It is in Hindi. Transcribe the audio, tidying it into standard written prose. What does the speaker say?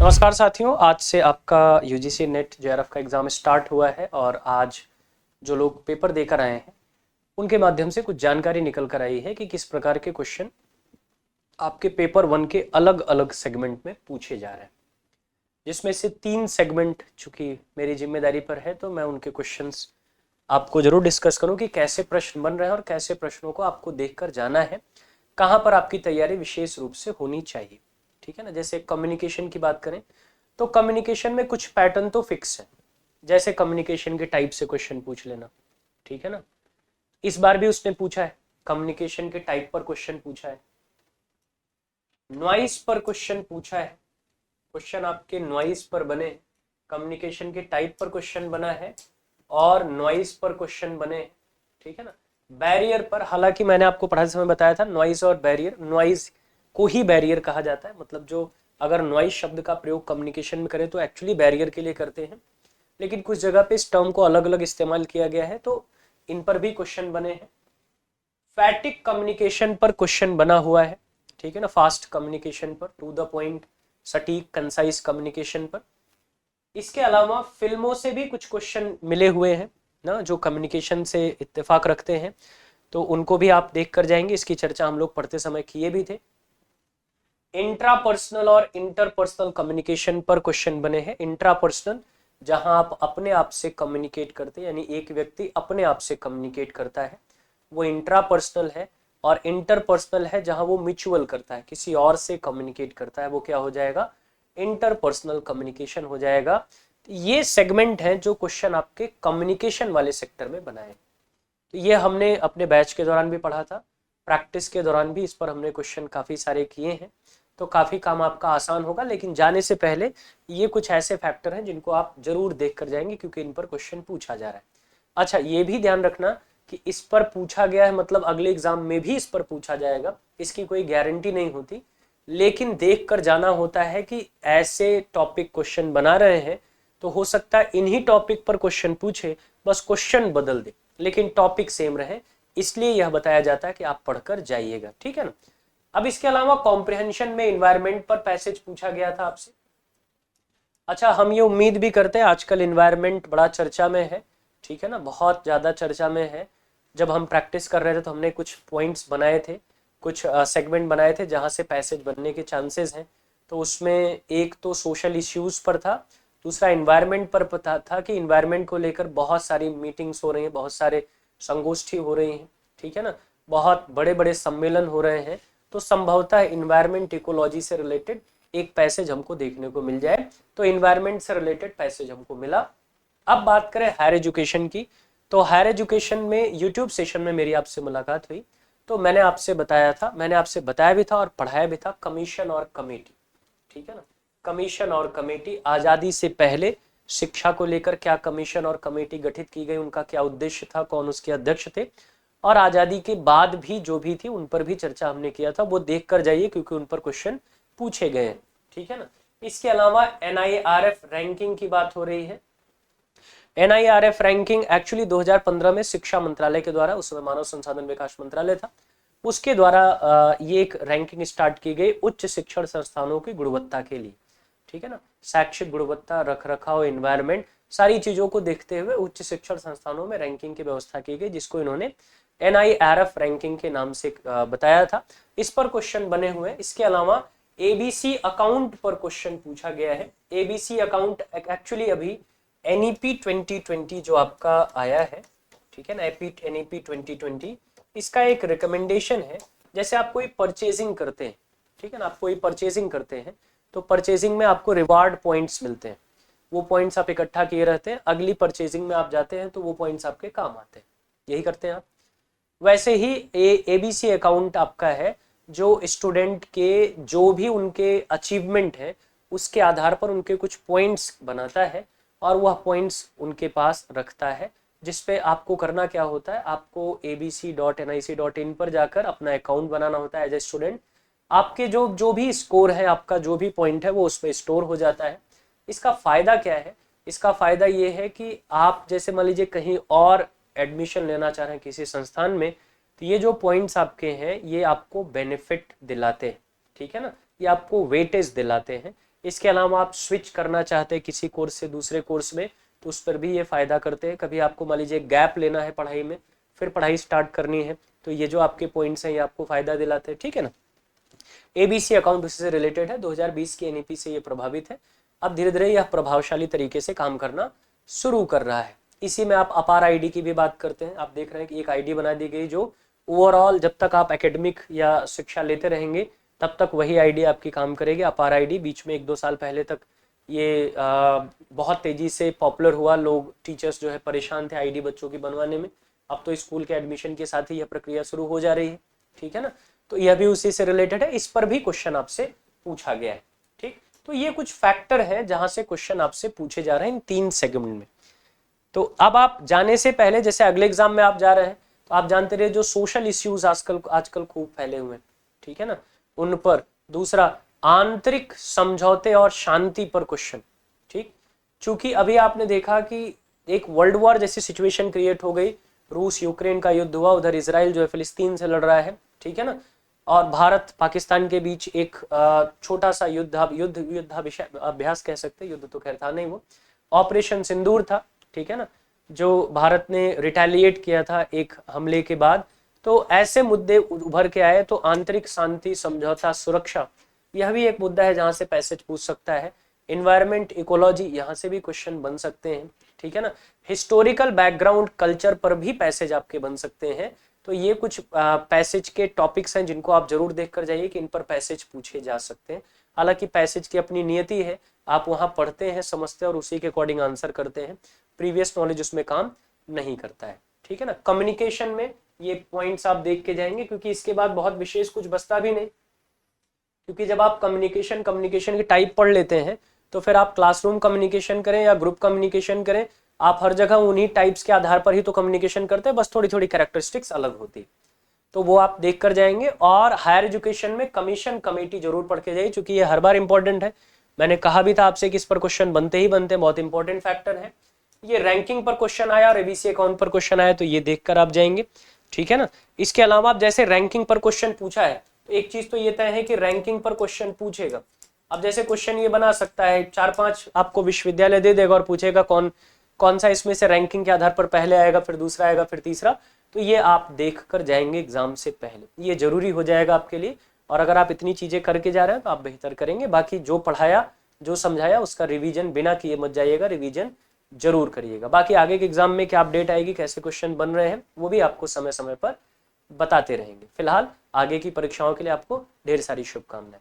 नमस्कार साथियों, आज से आपका यूजीसी नेट जेआरएफ का एग्ज़ाम स्टार्ट हुआ है और आज जो लोग पेपर देकर आए हैं उनके माध्यम से कुछ जानकारी निकल कर आई है कि किस प्रकार के क्वेश्चन आपके पेपर 1 के अलग अलग सेगमेंट में पूछे जा रहे हैं, जिसमें से 3 सेगमेंट चूंकि मेरी जिम्मेदारी पर है तो मैं उनके क्वेश्चंस आपको जरूर डिस्कस करूं कि कैसे प्रश्न बन रहे हैं और कैसे प्रश्नों को आपको देखकर जाना है, कहां पर आपकी तैयारी विशेष रूप से होनी चाहिए। ठीक है ना। जैसे कम्युनिकेशन की बात करें तो कम्युनिकेशन में कुछ पैटर्न तो फिक्स है, जैसे कम्युनिकेशन के टाइप से क्वेश्चन पूछ लेना। ठीक है ना। इस बार भी उसने पूछा है, कम्युनिकेशन के टाइप पर क्वेश्चन पूछा है, नॉइस पर क्वेश्चन पूछा है, क्वेश्चन आपके नॉइस पर बने, कम्युनिकेशन के टाइप पर क्वेश्चन बना है और नॉइस पर क्वेश्चन बने। ठीक है ना। बैरियर पर, हालांकि मैंने आपको पढ़ाते समय बताया था नॉइस और बैरियर, नॉइस को ही बैरियर कहा जाता है, मतलब जो अगर नॉइस शब्द का प्रयोग कम्युनिकेशन में करें तो एक्चुअली बैरियर के लिए करते हैं, लेकिन कुछ जगह पे इस टर्म को अलग अलग इस्तेमाल किया गया है तो इन पर भी क्वेश्चन बने हैं। फैटिक कम्युनिकेशन पर क्वेश्चन बना हुआ है। ठीक है ना। फास्ट कम्युनिकेशन पर, टू द पॉइंट, सटीक, कंसाइज कम्युनिकेशन पर। इसके अलावा फिल्मों से भी कुछ क्वेश्चन मिले हुए हैं ना, जो कम्युनिकेशन से इत्तेफाक रखते हैं, तो उनको भी आप देख कर जाएंगे। इसकी चर्चा हम लोग पढ़ते समय किए भी थे। इंट्रापर्सनल और इंटरपर्सनल कम्युनिकेशन पर क्वेश्चन बने हैं। इंट्रापर्सनल, जहां आप अपने आप से कम्युनिकेट करते हैं, यानी एक व्यक्ति अपने आप से कम्युनिकेट करता है, वो इंट्रापर्सनल है। और इंटरपर्सनल है जहां वो म्यूचुअल करता है, किसी और से कम्युनिकेट करता है, वो क्या हो जाएगा, इंटरपर्सनल कम्युनिकेशन हो जाएगा। ये सेगमेंट है जो क्वेश्चन आपके कम्युनिकेशन वाले सेक्टर में बनाए। तो ये हमने अपने बैच के दौरान भी पढ़ा था, प्रैक्टिस के दौरान भी इस पर हमने क्वेश्चन काफ़ी सारे किए हैं, तो काफ़ी काम आपका आसान होगा। लेकिन जाने से पहले ये कुछ ऐसे फैक्टर हैं जिनको आप जरूर देख कर जाएंगे, क्योंकि इन पर क्वेश्चन पूछा जा रहा है। अच्छा, ये भी ध्यान रखना कि इस पर पूछा गया है मतलब अगले एग्जाम में भी इस पर पूछा जाएगा, इसकी कोई गारंटी नहीं होती, लेकिन देख कर जाना होता है कि ऐसे टॉपिक क्वेश्चन बना रहे हैं तो हो सकता है इन्हीं टॉपिक पर क्वेश्चन पूछे, बस क्वेश्चन बदल दे लेकिन टॉपिक सेम रहे, इसलिए यह बताया जाता है कि आप पढ़कर जाइएगा। ठीक है ना। अब इसके अलावा कॉम्प्रिहेंशन में इन्वायरमेंट पर पैसेज पूछा गया था आपसे। अच्छा, हम ये उम्मीद भी करते हैं, आजकल इन्वायरमेंट बड़ा चर्चा में है। ठीक है ना, बहुत ज़्यादा चर्चा में है। जब हम प्रैक्टिस कर रहे थे तो हमने कुछ पॉइंट्स बनाए थे, कुछ सेगमेंट बनाए थे जहाँ से पैसेज बनने के चांसेस हैं। तो उसमें एक तो सोशल इश्यूज पर था, दूसरा इन्वायरमेंट पर पता था कि इन्वायरमेंट को लेकर बहुत सारी मीटिंग्स हो रही हैं, बहुत सारे संगोष्ठी हो रही हैं। ठीक है ना, बहुत बड़े बड़े सम्मेलन हो रहे हैं, तो संभवतः इन्वायरमेंट इकोलॉजी से रिलेटेड एक पैसेज हमको देखने को मिल जाए। तो इन्वायरमेंट से रिलेटेड पैसेज हमको मिला। अब बात करें हायर एजुकेशन की, तो हायर एजुकेशन में यूट्यूब सेशन में मेरी आपसे मुलाकात हुई तो मैंने आपसे बताया था, मैंने आपसे बताया भी था और पढ़ाया भी था, कमीशन और कमेटी। ठीक है ना। कमीशन और कमेटी, आज़ादी से पहले शिक्षा को लेकर क्या कमीशन और कमेटी गठित की गई, उनका क्या उद्देश्य था, कौन उसके अध्यक्ष थे, और आज़ादी के बाद भी जो भी थी उन पर भी चर्चा हमने किया था, वो देख कर जाइए क्योंकि उन पर क्वेश्चन पूछे गए हैं। ठीक है ना। इसके अलावा NIRF रैंकिंग की बात हो रही है। NIRF रैंकिंग एक्चुअली 2015 में शिक्षा मंत्रालय के द्वारा, उस समय मानव संसाधन विकास मंत्रालय था, उसके द्वारा ये एक रैंकिंग स्टार्ट की गई उच्च शिक्षण संस्थानों की गुणवत्ता के लिए। ठीक है ना। शैक्षिक गुणवत्ता, रख रखाव, एनवायरमेंट, सारी चीजों को देखते हुए उच्च शिक्षण संस्थानों में रैंकिंग की व्यवस्था की गई, जिसको इन्होंने NIRF रैंकिंग के नाम से बताया था। इस पर क्वेश्चन बने हुए हैं। इसके अलावा ABC अकाउंट पर क्वेश्चन पूछा गया है। ABC अकाउंट एक्चुअली अभी NEP 2020 जो आपका आया है, ठीक है ना, NEP 2020, इसका एक रिकमेंडेशन है। जैसे आप कोई परचेजिंग करते हैं, ठीक है ना, आप कोई परचेजिंग करते हैं तो परचेजिंग में आपको रिवार्ड पॉइंट्स मिलते हैं, वो पॉइंट्स आप इकट्ठा किए रहते हैं, अगली परचेजिंग में आप जाते हैं तो वो पॉइंट्स आपके काम आते हैं, यही करते हैं आप। वैसे ही ABC अकाउंट आपका है, जो स्टूडेंट के जो भी उनके अचीवमेंट है उसके आधार पर उनके कुछ पॉइंट्स बनाता है और वह पॉइंट्स उनके पास रखता है, जिसपे आपको करना क्या होता है, आपको abc.nic.in पर जाकर अपना अकाउंट बनाना होता है एज ए स्टूडेंट। आपके जो जो भी स्कोर है, आपका जो भी पॉइंट है वो उसमें स्टोर हो जाता है। इसका फायदा क्या है, इसका फायदा ये है कि आप जैसे मान लीजिए कहीं और एडमिशन लेना चाह रहे हैं किसी संस्थान में, तो ये जो पॉइंट्स आपके हैं ये आपको बेनिफिट दिलाते हैं। ठीक है ना, ये आपको वेटेज दिलाते हैं। इसके अलावा आप स्विच करना चाहते हैं किसी कोर्स से दूसरे कोर्स में, तो उस पर भी ये फायदा करते हैं। कभी आपको मान लीजिए गैप लेना है पढ़ाई में, फिर पढ़ाई स्टार्ट करनी है, तो ये जो आपके पॉइंट्स हैं ये आपको फायदा दिलाते हैं, ठीक है ना। एबीसी अकाउंट उसी से रिलेटेड है, 2020 की एनईपी से ये प्रभावित है। अब धीरे धीरे यह प्रभावशाली तरीके से काम करना शुरू कर रहा है। इसी में आप अपार आईडी की भी बात करते हैं। आप देख रहे हैं कि एक आईडी बना दी गई जो ओवरऑल जब तक आप एकेडमिक या शिक्षा लेते रहेंगे तब तक वही आईडी आपकी काम करेगी। अपार आईडी बीच में 1-2 साल पहले तक ये बहुत तेजी से पॉपुलर हुआ, लोग टीचर्स जो है परेशान थे आईडी बच्चों की बनवाने में। अब तो स्कूल के एडमिशन के साथ ही यह प्रक्रिया शुरू हो जा रही है, ठीक है ना। तो यह भी उसी से रिलेटेड है, इस पर भी क्वेश्चन आपसे पूछा गया है, ठीक। तो ये कुछ फैक्टर है जहां से क्वेश्चन आपसे पूछे जा रहे हैं इन 3 सेगमेंट में। तो अब आप जाने से पहले, जैसे अगले एग्जाम में आप जा रहे हैं तो आप जानते रहिए जो सोशल इश्यूज आजकल खूब फैले हुए हैं, ठीक है ना, उन पर। दूसरा, आंतरिक समझौते और शांति पर क्वेश्चन, ठीक। चूंकि अभी आपने देखा कि एक वर्ल्ड वॉर जैसी सिचुएशन क्रिएट हो गई, रूस यूक्रेन का युद्ध हुआ, उधर इजराइल जो है फिलिस्तीन से लड़ रहा है, ठीक है ना, और भारत पाकिस्तान के बीच एक छोटा सा युद्धाभ्यास कह सकते हैं, युद्ध तो खैर था नहीं, वो ऑपरेशन सिंदूर था, ठीक है ना, जो भारत ने रिटेलिएट किया था एक हमले के बाद। तो ऐसे मुद्दे उभर के आए, तो आंतरिक शांति, समझौता, सुरक्षा, यह भी एक मुद्दा है जहां से पैसेज पूछ सकता है। इन्वायरमेंट, इकोलॉजी, यहाँ से भी क्वेश्चन बन सकते हैं, ठीक है ना। हिस्टोरिकल बैकग्राउंड, कल्चर पर भी पैसेज आपके बन सकते हैं। तो ये कुछ पैसेज के टॉपिक्स हैं जिनको आप जरूर देख कर जाइए कि इन पर पैसेज पूछे जा सकते हैं। हालांकि पैसेज की अपनी नियति है, आप वहां पढ़ते हैं, समझते हैं और उसी के अकॉर्डिंग आंसर करते हैं। प्रीवियस नॉलेज उसमें काम नहीं करता है, ठीक है ना। कम्युनिकेशन में ये पॉइंट्स आप देख के जाएंगे, क्योंकि इसके बाद बहुत विशेष कुछ बचता भी नहीं, क्योंकि जब आप कम्युनिकेशन की टाइप पढ़ लेते हैं तो फिर आप क्लासरूम कम्युनिकेशन करें या ग्रुप कम्युनिकेशन करें, आप हर जगह उन्हीं टाइप्स के आधार पर ही तो कम्युनिकेशन करते हैं, बस थोड़ी थोड़ी कैरेक्टरिस्टिक्स अलग होती है। तो वो आप देख कर जाएंगे। और हायर एजुकेशन में कमीशन कमेटी जरूर पढ़ के जाइए, क्योंकि ये हर बार इंपॉर्टेंट है। मैंने कहा भी था आपसे कि इस पर क्वेश्चन बनते ही बनते हैं, बहुत इंपॉर्टेंट फैक्टर है। ये रैंकिंग पर क्वेश्चन आया और एबीसी अकाउंट पर क्वेश्चन आया, तो ये देखकर आप जाएंगे, ठीक है ना। इसके अलावा आप जैसे रैंकिंग पर क्वेश्चन पूछा है, तो एक चीज तो ये तय है कि रैंकिंग पर क्वेश्चन पूछेगा। अब जैसे क्वेश्चन ये बना सकता है, 4-5 आपको विश्वविद्यालय दे देगा और पूछेगा कौन सा इसमें से रैंकिंग के आधार पर पहले आएगा, फिर दूसरा आएगा, फिर तीसरा। तो ये आप देख कर जाएंगे एग्जाम से पहले, ये जरूरी हो जाएगा आपके लिए। और अगर आप इतनी चीजें करके जा रहे हैं तो आप बेहतर करेंगे। बाकी जो पढ़ाया, जो समझाया, उसका रिवीजन बिना किए मत जाइएगा, रिवीजन जरूर करिएगा। बाकी आगे के एग्जाम में क्या अपडेट आएगी, कैसे क्वेश्चन बन रहे हैं, वो भी आपको समय समय पर बताते रहेंगे। फिलहाल आगे की परीक्षाओं के लिए आपको ढेर सारी शुभकामनाएं।